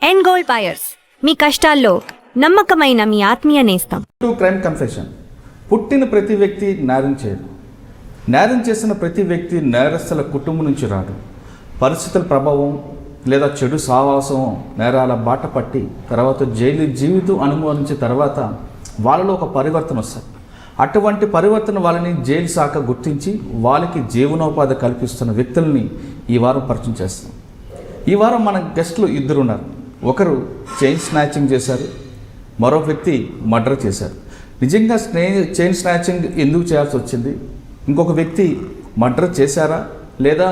End gold buyers, మీ కష్టాల్లో నమ్మకమైన మీ ఆత్మీయ నేస్తం. Crime confession. పుట్టిన ప్రతి వ్యక్తి నేరం చేయడు. నేరం చేసిన ప్రతి వ్యక్తి నేరస్తుల కుటుంబం నుంచి రాడు. పరిస్థితుల ప్రభావం లేదా చెడు సావాసం నేరాల బాట పట్టి తర్వాత జైలు జీవితం అనుభవించిన తర్వాత వాళ్ళలో ఒక పరివర్తన వస్తుంది. అటువంటి పరివర్తన వాళ్ళని జైలు శాఖ గుర్తించి వాళ్ళకి జీవనోపాధి కల్పిస్తున్న వ్యక్తుల్ని ఈ వారం పరిచయం చేస్తాం. ఈ వారం మన గెస్టులు ఇద్దరు ఉన్నారు. ఒకరు చైన్ స్నాచింగ్ చేశారు, మరో వ్యక్తి మర్డర్ చేశారు. నిజంగా చైన్ స్నాచింగ్ ఎందుకు చేయాల్సి వచ్చింది, ఇంకొక వ్యక్తి మర్డర్ చేశారా లేదా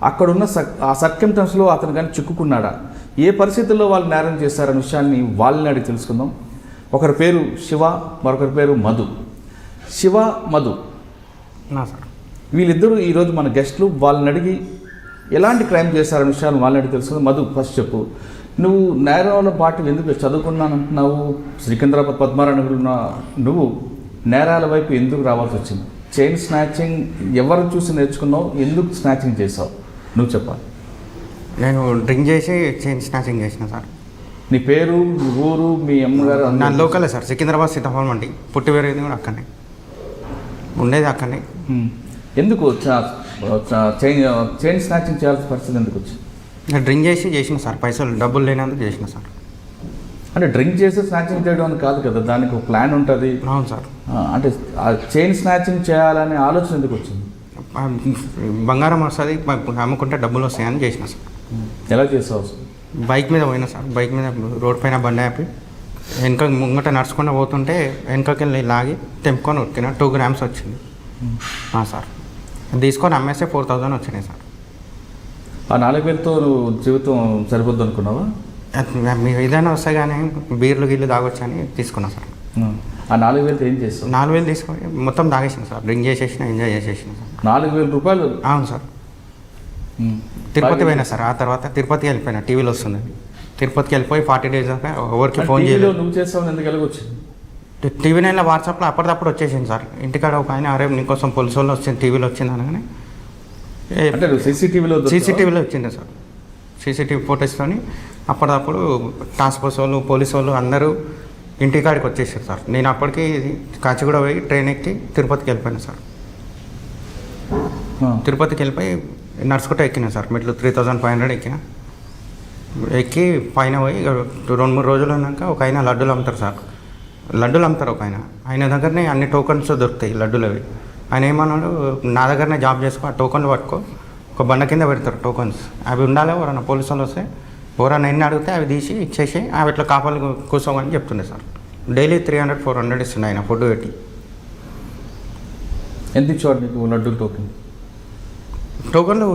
అక్కడున్న ఆ సర్కంస్టెన్స్లో అతను కానీ చిక్కుకున్నాడా, ఏ పరిస్థితుల్లో వాళ్ళు నేరం చేశారనే విషయాన్ని వాళ్ళని అడిగి తెలుసుకుందాం. ఒకరి పేరు శివ, మరొకరి పేరు మధు. శివ, మధు వీళ్ళిద్దరూ ఈరోజు మన గెస్టులు. వాళ్ళని అడిగి ఎలాంటి క్రైమ్ చేశారనే విషయాన్ని వాళ్ళని అడిగి తెలుసుకుందాం. మధు, ఫస్ట్ చెప్పు, నువ్వు నేరాల బాటలు ఎందుకు చదువుకున్నానంటున్నావు? సికింద్రాబాద్ పద్మారాయణలో ఉన్న నువ్వు నేరాల వైపు ఎందుకు రావాల్సి వచ్చింది? చైన్ స్నాచింగ్ ఎవరు చూసి నేర్చుకున్నావు, ఎందుకు స్నాచింగ్ చేసావు నువ్వు చెప్పాలి. నేను డ్రింక్ చేసి చైన్ స్నాచింగ్ చేసిన సార్. నీ పేరు, నీ ఊరు, మీ అమ్మగారు? నా లోకలే సార్, సికింద్రాబాద్ సీతాఫలం అండి. పుట్టి పెరిగింది కూడా అక్కడనే, ఉండేది అక్కడనే. ఎందుకు చైన్ స్నాచింగ్ చేయాల్సిన పరిస్థితి ఎందుకు వచ్చింది? నేను డ్రింక్ చేసిన సార్, పైసలు డబ్బులు లేనందుకు చేసిన సార్. అంటే డ్రింక్ చేసి స్నాచింగ్ చేయడం అని కాదు కదా, దానికి ఒక ప్లాన్ ఉంటుంది. అవును సార్. అంటే ఆ చైన్ స్నాచింగ్ చేయాలనే ఆలోచన ఎందుకు వచ్చింది? బంగారం వస్తుంది, అమ్ముకుంటే డబ్బులు వస్తాయని చేసిన సార్. ఎలా చేసావు? బైక్ మీద పోయినా సార్. బైక్ మీద రోడ్ పైన బండి ఆపి వెనక ముంగట నడుచుకుంటూ పోతుంటే వెనకకి వెళ్ళి లాగి తెంపుకొని ఉట్టిన 2 grams వచ్చింది సార్. తీసుకొని అమ్మేస్తే 4,000 వచ్చినాయి సార్. ఆ 4,000తో నువ్వు జీవితం సరిపోద్దు అనుకున్నావా? ఏదైనా వస్తాయి కానీ బీర్లు గీర్లు తాగొచ్చు అని తీసుకున్నా సార్. ఆ 4,000తో ఏం చేస్తావు? 4,000 తీసుకొని మొత్తం తాగేసిన సార్. డ్రింక్ చేసేసిన, ఎంజాయ్ చేసేసిన సార్. 4,000 రూపాయలు? అవును సార్. తిరుపతి పోయినా సార్. ఆ తర్వాత తిరుపతికి వెళ్ళిపోయినా, టీవీలో వస్తుంది. తిరుపతికి వెళ్ళిపోయి 40 days దాకా ఎవరికి ఫోన్ చేయలేదు. నువ్వు చేస్తావు ఎందుకు ఎలాగొచ్చింది? టీవీ నైన్లో వాట్సాప్లో అప్పటిదప్పుడు వచ్చేసింది సార్. ఇంటికాడ ఒక ఆయన, అరే నీకోసం పోలీసు వాళ్ళు వచ్చింది, టీవీలో వచ్చింది అనగానే సీసీటీవీలో వచ్చింది సార్. సీసీటీవీ ఫోటోస్తోని అప్పటిదప్పుడు టాస్క్ ఫోర్స్ వాళ్ళు, పోలీసు వాళ్ళు అందరూ ఇంటికాడికి వచ్చేసారు సార్. నేను అప్పటికి కాచిగూడ పోయి ట్రైన్ ఎక్కి తిరుపతికి వెళ్ళిపోయాను సార్. తిరుపతికి వెళ్ళిపోయి నడుచుకుంటూ ఎక్కినా సార్. మెట్లు 3,500 ఎక్కిన. ఎక్కి పైన పోయి 2-3 రోజులు ఉన్నాక ఒక ఆయన లడ్డూలు అమ్ముతారు సార్. లడ్డూలు అమ్ముతారు ఒక ఆయన దగ్గరనే అన్ని టోకన్స్ దొరుకుతాయి లడ్డూలు అవి. ఆయన ఏమన్నాడు, నా దగ్గరనే జాబ్ చేసుకో, ఆ టోకన్లు పట్టుకో, ఒక బండ కింద పెడతారు టోకన్స్, అవి ఉండాలి. ఎవరన్నా పోలీసు వాళ్ళు వస్తే ఎవరన్నా ఎన్ని అడిగితే అవి తీసి ఇచ్చేసి అవి ఇట్లా కాపాలు కూర్చోమని చెప్తుండే సార్. డైలీ 300-400 ఇస్తుండే ఆయన ఫుడ్ పెట్టి. ఎంత ఇచ్చేవాడు నీకు లడ్డూ టోకెన్? టోకన్లు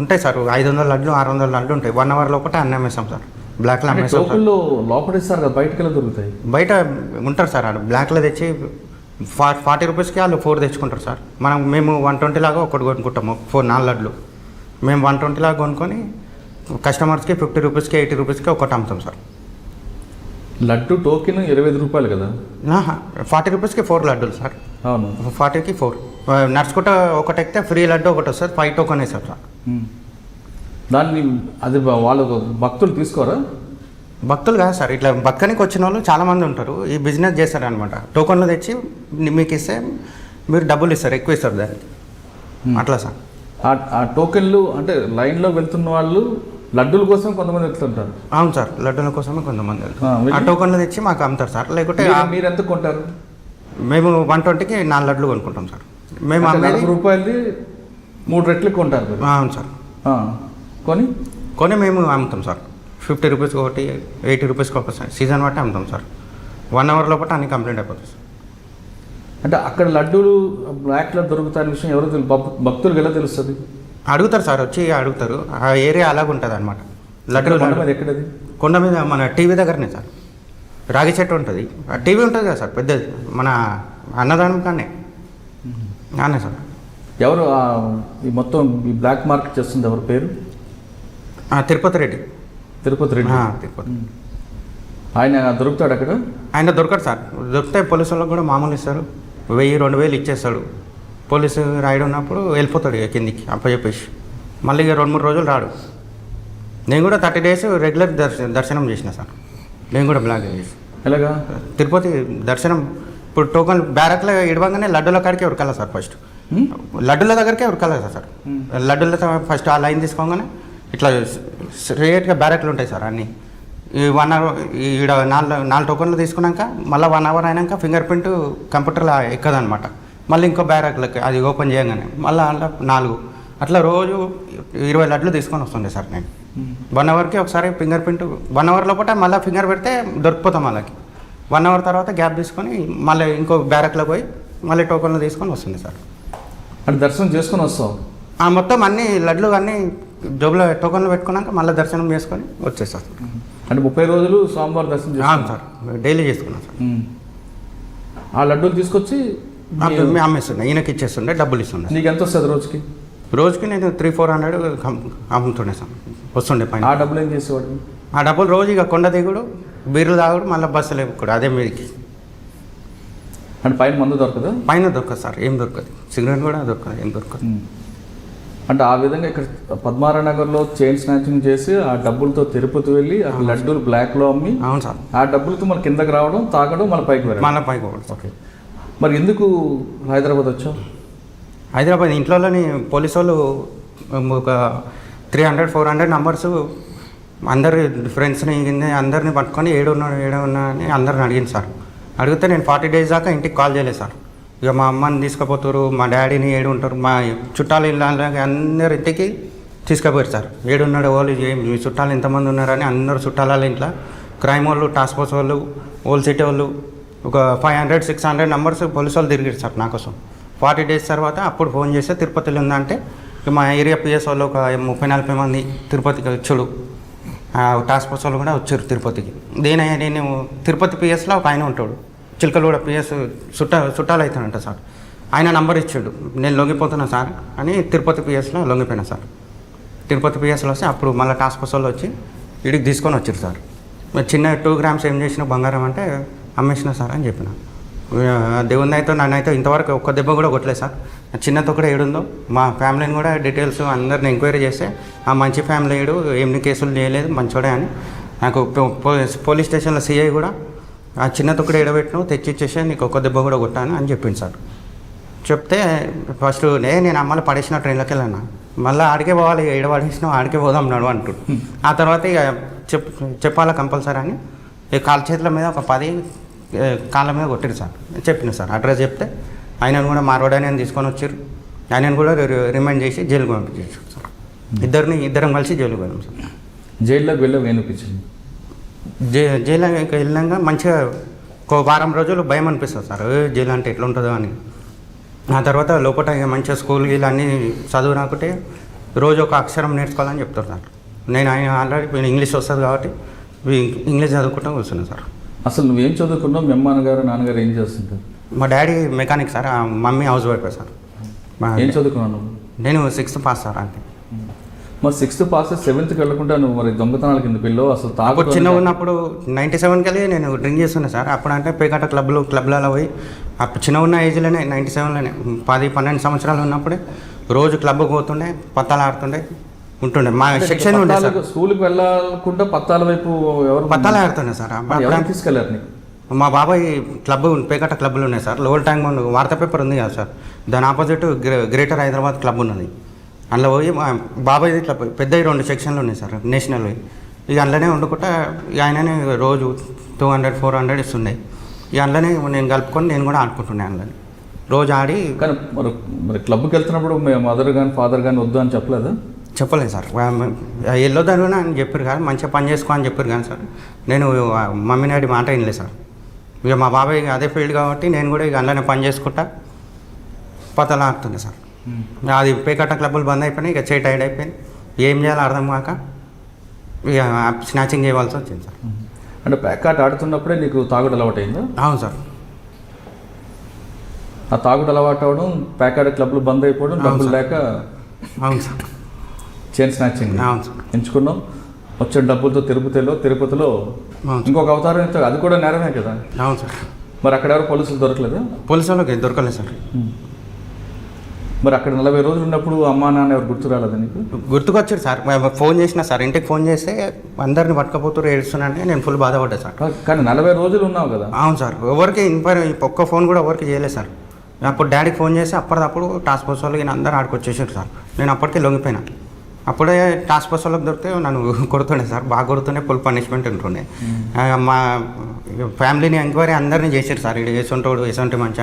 ఉంటాయి సార్, 500 లడ్లు 600 లడ్లు ఉంటాయి. 1 hour లోపల అన్నీ అమ్మేస్తాం సార్. బ్లాక్లో అమ్మేస్తాం. టోకన్లు లోపల ఇస్తారు కదా, బయటకు వెళ్ళి దొరుకుతాయి? బయట ఉంటారు సార్. ఆడ బ్లాక్లో తెచ్చి 40 రూపీస్కి వాళ్ళు 4 తెచ్చుకుంటారు సార్. మేము 120 లాగా ఒకటి కొనుక్కుంటాము, 4 లడ్లు. మేము 120 లాగా కొనుక్కొని కస్టమర్స్కి 50 రూపీస్కి 80 రూపీస్కి ఒకటి అమ్ముతాం సార్. లడ్డు టోకెన్ 25 రూపాయలు కదా? 40 రూపీస్కి 4 లడ్డూలు సార్. అవును, 40కి 4. నడుచుకుంటా ఒకటి ఎక్కితే ఫ్రీ లడ్డు ఒకటి వస్తుంది, 5 టోకెన్ వేస్తారు సార్. దాన్ని అది వాళ్ళు భక్తులు తీసుకోరా? భక్తులు కాదు సార్, ఇట్లా బక్కనికి వచ్చిన వాళ్ళు చాలామంది ఉంటారు, ఈ బిజినెస్ చేస్తారనమాట. టోకన్లు తెచ్చి మీకు ఇస్తే మీరు డబ్బులు ఇస్తారు, ఎక్కువ ఇస్తారు దానికి. అట్లా సార్. ఆ టోకెన్లు అంటే లైన్లో వెళ్తున్న వాళ్ళు లడ్డూల కోసం కొంతమంది వెళ్తుంటారు. అవును సార్, లడ్డూల కోసమే కొంతమంది వెళ్తారు. ఆ టోకన్లు తెచ్చి మాకు అమ్ముతారు సార్. లేకుంటే మీరు ఎంత కొంటారు? మేము 120కి 4 లడ్లు కొనుక్కుంటాం సార్. మేము 40 రూపాయలది 3 రెట్లు కొంటారు. అవును సార్. కొని మేము అమ్ముతాం సార్. 50 రూపీస్కి ఒకటి, 80 రూపీస్కి ఒకటి సార్. సీజన్ బట్టి అమ్ముతాం సార్. 1 hour లోపల అన్ని కంప్లీట్ అయిపోతుంది సార్. అంటే అక్కడ లడ్డూలు బ్లాక్లో దొరుకుతాయనే విషయం ఎవరు భక్తులకు ఎలా తెలుస్తుంది? అడుగుతారు సార్, వచ్చి అడుగుతారు. ఆ ఏరియా అలాగ ఉంటుంది అనమాట. లడ్డూలు ఎక్కడది? కొండ మీద మన టీవీ దగ్గరనే సార్. రాగి చెట్టు ఉంటుంది, ఆ టీవీ ఉంటుంది కదా సార్ పెద్దది, మన అన్నదానం కానీ అనే సార్. ఎవరు ఈ మొత్తం ఈ బ్లాక్ మార్కెట్ చేస్తుంది ఎవరి పేరు? తిరుపతి రెడ్డి. తిరుపతి. ఆయన దొరుకుతాడు అక్కడ? ఆయన దొరకడు సార్. దొరికితే పోలీసు వాళ్ళకి కూడా మామూలు ఇస్తారు, 1000-2000 ఇచ్చేస్తాడు. పోలీసు రాయడం ఉన్నప్పుడు వెళ్ళిపోతాడు ఇక కిందికి అప్పచెప్పేసి. మళ్ళీ ఇక 2-3 రోజులు రాడు. నేను కూడా 30 days రెగ్యులర్ దర్శనం చేసిన సార్. నేను కూడా బ్లాక్ చేసి ఎలాగా? తిరుపతి దర్శనం ఇప్పుడు టోకన్ బ్యారక్లో ఇడవంగానే లడ్డూల కాడికే ఉరకాలి సార్. ఫస్ట్ లడ్డూల దగ్గరికే ఉరకాలి సార్. లడ్డూల ఫస్ట్ ఆ లైన్ తీసుకోగానే ఇట్లా స్ట్రేట్గా బ్యారక్లు ఉంటాయి సార్ అన్నీ. ఈ 1 hour ఈడ 4 టోకన్లు తీసుకున్నాక మళ్ళీ 1 hour అయినాక ఫింగర్ ప్రింట్ కంప్యూటర్లో ఎక్కదనమాట. మళ్ళీ ఇంకో బ్యారక్లకి అది ఓపెన్ చేయగానే మళ్ళీ అలా 4 అట్లా రోజు 20 లడ్లు తీసుకొని వస్తుండే సార్. నేను 1 hourకి ఒకసారి ఫింగర్ ప్రింట్ 1 hour లోపల మళ్ళీ ఫింగర్ పెడితే దొరికిపోతాం. వాళ్ళకి 1 hour తర్వాత గ్యాప్ తీసుకొని మళ్ళీ ఇంకో బ్యారక్లో పోయి మళ్ళీ టోకన్లు తీసుకొని వస్తుంది సార్. అంటే దర్శనం చేసుకొని వస్తావు? మొత్తం అన్ని లడ్లు అన్నీ జోబులో టోకన్లు పెట్టుకున్నాక మళ్ళీ దర్శనం చేసుకొని వచ్చేస్తాం. అంటే 30 రోజులు స్వామివారి దర్శనం చేసుకున్నాం సార్. డైలీ చేసుకున్నాం సార్. ఆ లడ్డూలు తీసుకొచ్చి మేము అమ్మేస్తుండే, ఈయనకి ఇచ్చేస్తుండే, డబ్బులు ఇస్తుండే. నీకు ఎంత వస్తుంది రోజుకి? రోజుకి నేను 300-400 అమ్ముతుండే సార్. వస్తుండే పైన. ఆ డబ్బులు ఏం చేసేవాడు? ఆ డబ్బులు రోజు ఇక కొండ దిగుడు, బీర్లు తాగుడు, మళ్ళీ బస్సులు ఎక్కుడు అదే మీదకి. అంటే పైన మందు దొరకదా? పైన దొరకదు సార్, ఏం దొరకదు. సిగరెట్ కూడా దొరకదు, ఏం దొరకదు. అంటే ఆ విధంగా ఇక్కడ పద్మారావు నగర్లో చైన్ స్నాచింగ్ చేసి ఆ డబ్బులతో తిరుపతి వెళ్ళి ఆ లడ్డూలు బ్లాక్లో అమ్మి, అవును సార్, ఆ డబ్బులతో మన కిందకి రావడం, తాగడం, మళ్ళీ పైకి వెళ్ళడం. మళ్ళీ పైకి పోవడం. ఓకే. మరి ఎందుకు హైదరాబాద్ వచ్చావు? హైదరాబాద్ ఇంట్లోని పోలీసు వాళ్ళు ఒక 300-400 నంబర్స్ అందరి ఫ్రెండ్స్ని అందరిని పట్టుకొని ఏడున్నా అని అందరిని అడిగింది సార్. అడిగితే నేను 40 days దాకా ఇంటికి కాల్ చేయలేదు సార్. ఇక మా అమ్మని తీసుకుపోతారు, మా డాడీని ఏడు ఉంటారు, మా చుట్టాలు ఇళ్ళ అందరి ఇంటికి తీసుకుపోయారు సార్. ఏడున్నాడు వాళ్ళు, మీ చుట్టాలు ఎంతమంది ఉన్నారని అందరు చుట్టాల ఇంట్లో క్రైమ్ వాళ్ళు, టాస్క్ ఫోర్స్ వాళ్ళు, ఓల్డ్ సిటీ వాళ్ళు ఒక 500-600 నంబర్స్ పోలీసు వాళ్ళు తిరిగారు సార్ నా కోసం. 40 days తర్వాత అప్పుడు ఫోన్ చేస్తే తిరుపతిలో ఉందంటే మా ఏరియా పిఎస్ వాళ్ళు ఒక 30-40 మంది తిరుపతికి వచ్చాడు. టాస్క్ ఫోర్స్ వాళ్ళు కూడా వచ్చారు తిరుపతికి. నేను తిరుపతి పిఎస్లో ఒక ఆయన ఉంటాడు, చిలకలు కూడా పిఎస్ చుట్టాలు అవుతానంట సార్. ఆయన నంబర్ ఇచ్చాడు, నేను లొంగిపోతున్నా సార్ అని తిరుపతి పిఎస్లో లొంగిపోయినా సార్. తిరుపతి పిఎస్లో వస్తే అప్పుడు మళ్ళీ టాస్క్ ఫోర్స్ వాళ్ళు వచ్చి ఇడికి తీసుకొని వచ్చారు సార్. చిన్న 2 grams ఏం చేసిన బంగారం అంటే అమ్మేసిన సార్ అని చెప్పిన. దేవుని అయితే నన్నైతే ఇంతవరకు ఒక్క దెబ్బ కూడా కొట్టలేదు సార్. చిన్నతో కూడా ఏడుందో మా ఫ్యామిలీని కూడా డీటెయిల్స్ అందరిని ఎంక్వైరీ చేస్తే ఆ మంచి ఫ్యామిలీ ఏడు, ఏమి కేసులు చేయలేదు, మంచోడే అని నాకు పోలీస్ స్టేషన్లో సిఐ కూడా ఆ చిన్నతో కూడా ఏడబెట్టినావు తెచ్చిచ్చేసే నీకు ఒక్క దెబ్బ కూడా కొట్టాను అని చెప్పింది సార్. చెప్తే ఫస్ట్ నేను అమ్మలు పడేసిన ట్రైన్లోకి వెళ్ళాను. మళ్ళీ ఆడికే పోవాలి, ఏడ పడేసినావు ఆడికే పోదాం నడు అంటుడు. ఆ తర్వాత ఇక చెప్పాలా కంపల్సరీ అని ఈ కాళ్ళ చేతుల మీద ఒక 10 కాళ్ళ మీద కొట్టిరు సార్. చెప్పిన సార్ అడ్రస్ చెప్తే ఆయనను కూడా మార్వాడని అని తీసుకొని వచ్చారు. ఆయనను కూడా రిమైండ్ చేసి జైలుకు పంపించారు సార్. ఇద్దరం కలిసి జైలుకు వెళ్ళాం సార్. జైల్లోకి వెళ్ళి ఏమనిపించింది? జైలుకి వెళ్ళాక మంచిగా ఒక వారం రోజులు భయం అనిపిస్తుంది సార్, జైలు అంటే ఎట్లా ఉంటుందో అని. ఆ తర్వాత లోపల ఇక మంచిగా స్కూల్ గీళ్ళు అన్నీ చదువు రాకుంటే రోజు ఒక అక్షరం నేర్చుకోవాలని చెప్తారు సార్. నేను ఆయన ఆల్రెడీ ఇంగ్లీష్ వస్తుంది కాబట్టి ఇంగ్లీష్ చదువుకుంటూ కూర్చున్నాను సార్. అసలు నువ్వేం చదువుకున్నావు? మీ అమ్మ నాన్నగారు ఏం చేస్తుంటారు? మా daddy mechanic sir, mummy house wife sir. ఏం చదువుకున్నాను? నేను 6th పాస్ సార్. అంటే మరి 6th పాస్ 7th వెళ్ళకుండా నువ్వు మరి దొంగతనాల కింద పిల్లలు అసలు అప్పుడు చిన్నగా ఉన్నప్పుడు 97 వెళ్ళి నేను డ్రింక్ చేస్తున్నా సార్. అప్పుడు అంటే పేకాట క్లబ్లలో పోయి అప్పుడు చిన్న ఉన్న ఏజ్లోనే 97లోనే 10-12 సంవత్సరాలు ఉన్నప్పుడే రోజు క్లబ్కి పోతుండే, పత్తాలు ఆడుతుండే ఉంటుండే. మా సెక్షన్ ఉండే సార్. స్కూల్కి వెళ్ళకుండా పత్తాల వైపు ఎవరు పత్తాలు ఆడుతుండే సార్. తీసుకెళ్ళారు నీకు? మా బాబాయ్ పేకాట క్లబ్లు ఉన్నాయి సార్. లోవల్ ట్యాంక్ బండ్ వార్తా పేపర్ ఉంది కదా సార్, దాని ఆపోజిట్ గ్రేటర్ హైదరాబాద్ క్లబ్ ఉన్నది. అందులో పోయి మా బాబాయ్ ఇట్లా పెద్ద 2 సెక్షన్లు ఉన్నాయి సార్ నేషనల్. ఇక అందులోనే వండుకుంటా ఆయననే రోజు 200-400 ఇస్తుండే. ఇక అందులోనే నేను కలుపుకొని నేను కూడా ఆడుకుంటుండే అందులోనే రోజు ఆడి. కానీ మరి క్లబ్కి వెళ్తున్నప్పుడు మీ మదర్ కానీ ఫాదర్ కానీ వద్దు అని చెప్పలేదు? చెప్పలేదు సార్. వెళ్ళొద్దు అని చెప్పారు కానీ మంచిగా పని చేసుకో అని చెప్పారు కానీ సార్ నేను మమ్మీ డాడీ మాట వినలేదు సార్. ఇక మా బాబాయ్ అదే ఫీల్డ్ కాబట్టి నేను కూడా ఇక అందులోనే పని చేసుకుంటా పతలా ఆడుతుండే సార్. అది పేకాట క్లబ్బులు బంద్ అయిపోయినాయి, ఇక చేయి టైడ్ అయిపోయింది, ఏం చేయాలో అర్థం కాక ఇక స్నాచింగ్ చేయవలసి వచ్చింది సార్. అంటే పేకాట ఆడుతున్నప్పుడే నీకు తాగుడు అలవాటు అయిందా? అవును సార్. ఆ తాగుడు అలవాటు అవడం, పేకాట క్లబ్లు బంద్ అయిపోవడం, డబ్బులు లేక. అవును సార్. చైన్ స్నాచింగ్ అవును సార్ ఎంచుకున్నాం. వచ్చిన డబ్బులతో తిరుపతిలో ఇంకొక అవతారం అయితే అది కూడా నేరమే కదా? అవును సార్. మరి అక్కడ ఎవరు పోలీసులు దొరకలేదా? పోలీసు వాళ్ళకి దొరకలేదు సార్. మరి అక్కడ 40 రోజులు ఉన్నప్పుడు అమ్మా నాన్న ఎవరు గుర్తు రాలేదా నీకు? గుర్తుకొచ్చారు సార్, ఫోన్ చేసిన సార్, ఇంటికి ఫోన్ చేస్తే అందరిని పట్టుకపోతూ ఏడుస్తున్నానంటే నేను ఫుల్ బాధపడ్డా సార్. కానీ 40 రోజులు ఉన్నావు కదా. అవును సార్, ఎవరికి ఒక్క ఫోన్ కూడా ఎవరికి చేయలేదు సార్. అప్పుడు డాడీకి ఫోన్ చేసి అప్పటిదప్పుడు టాస్క్ ఫోర్స్ వాళ్ళు ఈయన అందరూ ఆడుకొచ్చేసారు సార్. నేను అప్పటికే లొంగిపోయినా. అప్పుడే టాస్క్ ఫోర్స్ వాళ్ళకి దొరికితే నన్ను కొడుతుండే సార్, బాగా కొడుతుండే, ఫుల్ పనిష్మెంట్ ఉంటుండే. మా ఫ్యామిలీని ఎంక్వైరీ అందరినీ చేశారు సార్, ఇది ఎసొంటోడు ఎసొంటి మంచి